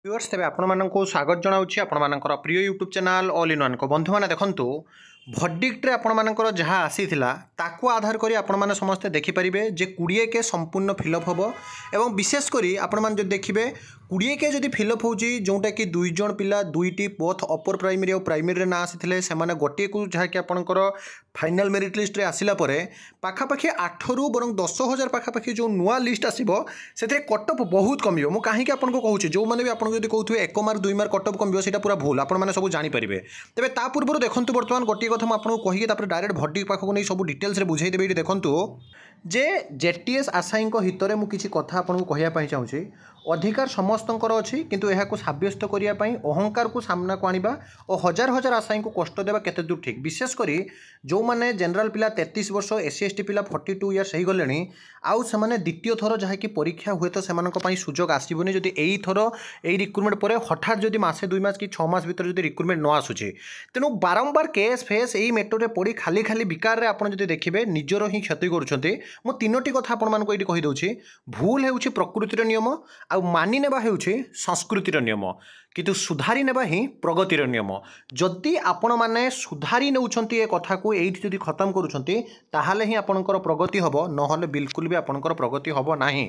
Viewers तेज आपको स्वागत जनाऊँगी आपर प्रिय YouTube channel all in one को बंधु मैंने देखूँ भर्डिक्ट्रे आपर जहाँ आसी ताकू आधार करी आपण मैंने समस्ते देखिपारे जे 20 के संपूर्ण फिलअप हम एवं विशेषकर आपण मैंने जो देखिए 20 के जदि फिलअप हो जोटा कि 2 जन पिला दुईटी बोथ अपर प्राइमरी और प्राइमरी ना आसी से गोटे को जहाँकि आपंकर फाइनाल मेरिट लिस्ट रे आसिला परे पाखापाखि 8 रु बरं 10,000 पाखापाखि जो नुआ लिस्ट आसो से कटअप बहुत कम मु कहीं आपको कहूँ जो मैंने भी आपको जब कहते 1 मार्क 2 मार्क कटअप कम से पूरा भूल आपने सब जानीपारे तेज ता पूर्व देखो बर्तमान गोटे कथा मुझे कहीकि डायरेक्ट भर्डिक्ट पाखक नहीं सब डिटेल्स बुझेदेवी ये देखूँ जे जेटीएस आशायी हित में मुझे कथा आपको कहवाई चाहूँगी अधिकार समस्तंकर अच्छी किंतु यह सब्यस्त करने अहंकार को सामना को आनिबा और हजार हजार आशायी को कष्ट देवा केते दूर ठीक विशेषकर जो मैंने जनरल पिला 33 वर्ष एससी एसटी पिला 42 इयर्स हो गले आउ से द्वितीय थर जहाँकि परीक्षा हुए तो से सुजोग आसबनी जदि यही थर यही रिक्रुटमेंट पर हठात जदि मासे 2 मास कि 6 मास भर जब रिक्रुटमेंट न आसूचे तेणु बारंबार केस फेस यही मेटोरे पड़ी खाली खाली बिकार में आपड़ देखिए निजर ही क्षति करुँच मु 3टी कथा आपको ये कहीदे भूल हो प्रकृतिर नियम आ मानि नेबा हेउछि संस्कृतिर नियम किंतु सुधारी नेबा ही प्रगतिर नियम जदि आपण माने सुधारी नेउछंती ए कथा को एठी जदि खत्म करूछंती ताहाले ही आपणकर प्रगति हबो नहले बिल्कुल भी आपणकर प्रगति हबो नाही।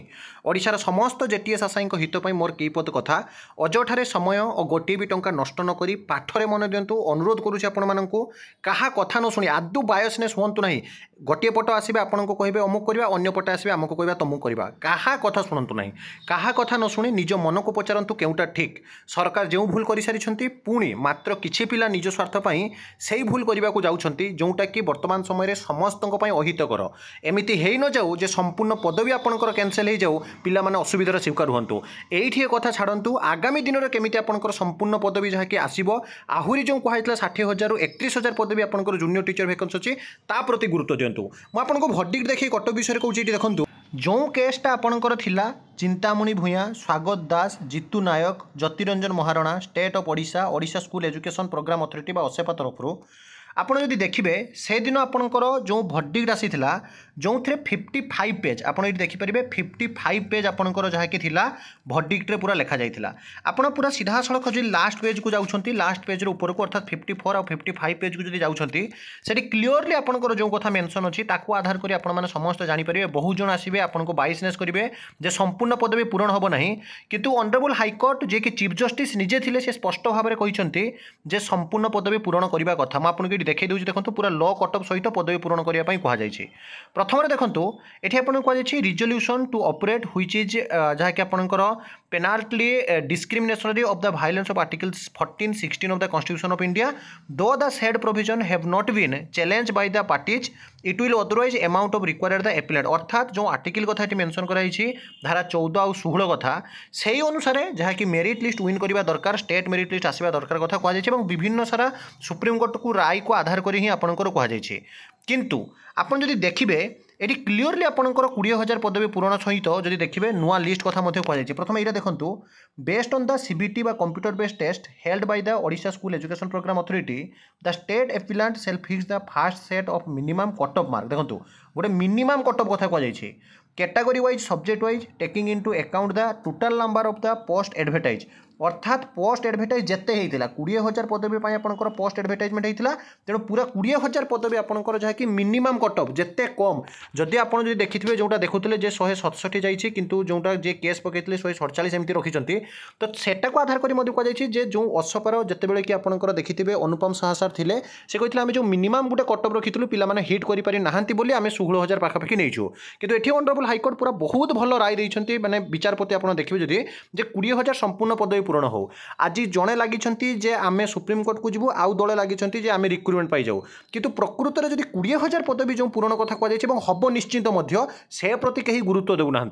ओडिशार समस्त जेटीएस आशायी हित पई मोर कीपद कथा अजठारे समय और गोटे भी टंका नष्ट न करी पाठरे मन दियंतु अनुरोध करूछि आपण माननकु काहा कथा न सुनी आदु बायसनेस होंतु नाही गोटे पट आसीबे आपणको कहिबे अमुक करबा अन्य पट आसीबे हमको कहबा तमुक करबा काहा कथा सुनंतु नाही काहा कथा न सुनी निज मन को पचारंतु केउटा ठीक सरकार जो भूल कर सारी पुणी मात्र किछि पिला निज स्वार्थपाई से भूल करने को जाउछंती जोटा कि वर्तमान समय समस्त अहितकर एमती हो न जाऊ जे संपूर्ण पदवी आपंकर कैंसल हो जाऊ पिला माने असुविधार शिकार हूँ ये कथा छाड़ू आगामी दिन में केमी आपंकर संपूर्ण पदवी जहाँकि आसो आहरी जो कहला 60,000 रु 31,000 पदवी आपंकर जूनियर टीचर वैकेंसी अच्छी ता प्रति गुरुत्व दिंतु मुझे भर्डिक्ट देखिए कटक विषय कहूँ देखो जो केसटा आपणकर थिला Chintamani Bhuyan Swagat Das Jitu Nayak Jyotiranjan Maharana state of Odisha Odisha school education programme authority बा ओसेपा तरफ आपड़ जदि देखिए से दिन आपणकर जो भर्डिक्ट आसी जो थे 55 पेज आप देखिपारे 55 पेज आपणकर जहाँकि भर्डिक्ट पूरा लिखा जाता आपड़ पूरा सीधा सड़क जो लास्ट पेज को जाऊँच लास्ट पेज ऊपर को अर्थात 54 और 55 पेज को जब जाऊँगी से क्लीयरली आपंकर जो कथा मेंशन अच्छी आधार कर आपने समस्त जानीपारे बहुत जन आसवे आपको बाइसनेस करेंगे जे संपूर्ण पदवी पूरण हम ना किंतु ऑनरेबल हाईकोर्ट जे कि चीफ जस्टिस निजे थे से स्पष्ट भाव में कहते जे संपूर्ण पदवी पूरण करने कथा मुझे देखा दूसरी देखो पूरा लॉ कटअप सहित पदवी पूरण करने कहुई प्रथम देखो ये कहुई resolution to operate which is जहाँकि आपंकर penalty discrimination of the violence of articles 14, 16 of the constitution of India though the said provision have not been challenge by the parties it will otherwise amount of required the appellate अर्थात जो article कथा ये mention कराई धारा 14 और 16 कथा से अनुसार जहाँकि मेरिट लिस्ट विन करने दरकार स्टेट मेरिट लिस्ट आसवा दरकार कथा कहुई विभिन्न सारा सुप्रीमकोर्ट को राय को आधार कर ही आपंकर कहुई किंतु आपन जदि देखिए ये क्लीयरली आपंकर 20,000 पदवी पूरण सहित जदि देखिए नुआ लिस्ट कथा कहुई प्रथम यहाँ देखो बेस्ड ऑन द सीबीटी बा computer based test held by the Odisha school education programme authority the state appellant cell fix the first set of minimum cut off mark देखो गोटे मिनिमम कटअप कथा कहुई category wise subject wise taking into account the total number of the post advertise अर्थात post advertise जिते होता 20,000 पदवी आपंकर post advertisement होता तेणु पूरा 20,000 पदवी आपंकर जहाँकि मिनिमम कटअप जिते कम जदि आप देखिए जोटा देखुले 167 जाइए किंतु जोटा जे केस पकई 147 एमती रखिंट तो सेटा को आधार कर कहुई जो असपार जितेबाला कि आपंकर देखिए अनुपम साहा सार थे से कहते आम जो मिनिमम गोटे कटअप रखी पिला हिट कर ना बोली आम 16,000 पाखापाखि नहीं कि ये ऑनरेबल हाईकोर्ट पूरा बहुत भल राय देते मैंने विचारपति आप देखिए जदि 20,000 संपूर्ण पदवी पूरण हो आज जड़े लगी जे आम सुप्रीमकोर्ट को जीवु आउ दले लगी जे आम रिक्रुटमेंट पाई जाऊ किंतु प्रकृत में जब 20,000 पदवी जो पूरण कथा कहुई हम निश्चिंत से प्रति कहीं गुरुत्व देना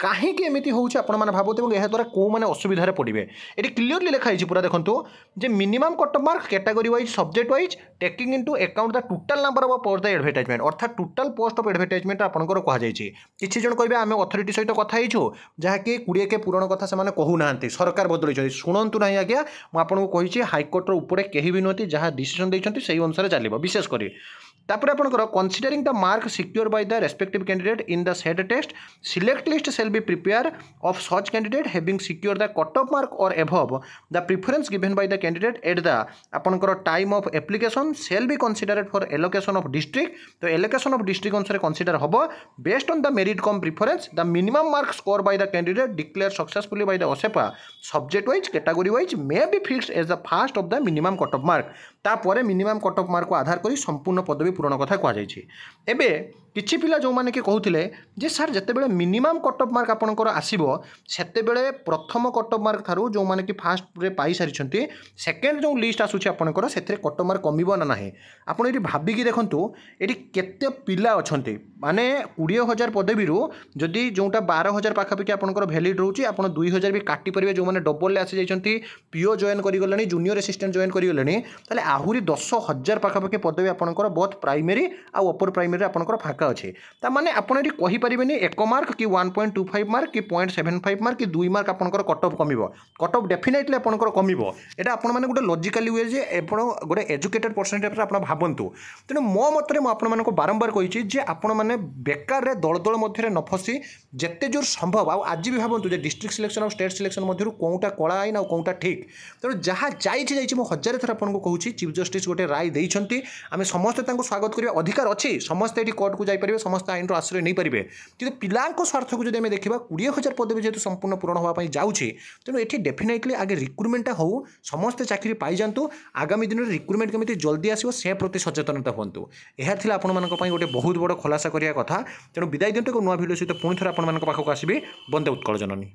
कहीं एमती होने भावते यह द्वारा कौ मैंने असुविधार पड़े ये क्लीयरली लिखाई पूरा देखो जे minimum cut off mark category wise subject wise taking into account the total number of post the advertisement अर्थात टोटल पोस्ट ऑफ एडवर्टाइजमेंट आपंकर कहुई किसी जन कहे आम अथॉरिटी सहित कथा जहाँकि 20 के पूरण कथा से कहूना सरकार बदल शुणु ना आज्ञा मुझे हाईकोर्टर उपरे कहीं भी नुहति जहाँ डिसीजन देते से अनुसार चलो विशेषकर तापर आपंकर considering the mark secure by the respective candidate in the set test select list shall be prepare of such candidate having secure the cut off mark or above the preference given by the candidate at the आपंकर time of application shall be considered for allocation of district तो allocation of district अनुसार consider हम based on the merit cum preference the minimum mark score by the candidate declare successfully by the ओसेपा subject wise category wise may be fixed as the fast of the minimum cut off mark तापर minimum cut off mark को आधार कर संपूर्ण पदवी पूरण कथा कहुई एवं किछि पिला जो माने कि कहूथिले जे सर जतेबेले मिनिमम कट ऑफ मार्क आपनकर आसीबो सेतेबेले प्रथम कट ऑफ मार्क थारु जो माने कि फास्ट रे पाई सारिछंती सेकेंड जो लिस्ट आसुछि आपनकर सेथरे कट ऑफ मार्क कमिबो ना नाही आपण एटी भाबी कि देखंतु एटी केते पिला अछंती माने 20000 पदवी रु जदि जोटा 12000 पाखापाखि आपनकर वैलिड रहउछि आपण 2000 भी काटी परिबे जो माने डबल ले आसी जाइछंती पीओ जॉइन करि गलनी जूनियर असिस्टेंट जॉइन करि गलनी ताले आहुरी 10000 पाखापाखि पदवी आपनकर बोथ प्राइमरी आ अपर प्राइमरी आपनकर फाका अच्छे ताने आप कहीपरेनि 1 मार्क कि 1.25 मार्क कि 0.75 मार्क कि 2 मार्क आपंकर कट ऑफ कम कट ऑफ डेफिनेटली आपंकर कम यहाँ आप गोटे लॉजिकली वे जे गोटे एजुकेटेड पर्सन टाइप आप भावतु तेणु मो मतरे मुझे बारंबार कही आपण मैंने बेकार दल दल मध्य न फसी जिते जोर संभव आज भी भावतु डिस्ट्रिक्ट सिलेक्शन और स्टेट सिलेक्शन मध्य कौटा कला आईन आ कौटा ठीक तेणु जहाँ जाइए हजार थर आपको कहूँ चीफ जस्टिस गोटे राय देते आम समस्ते स्वागत करें अधिकार अच्छी समस्ते ये कोर्ट को जापर समस्त आईन आश्रय नहीं पारे कि पिला स्वार्थ को जब देखा 20000 पदवी जेहतु संपूर्ण पूरण होगापी जाऊँगी तेणु ये डेफिनेटली आगे रिक्रुटमेंटा हो समस्ते चाकरी पाई जातु आगामी दिन में रिक्रुटमेंट केमी जल्दी आसो से प्रति सचेतनता हूँ यह आपण गोटे बहुत बड़ खुलासा करने कथा तेणु विदाय दिंतु नुआ भिडियो सहित पुणी थोड़ा आपण पाखक आसबि। वंदे उत्कल जननी।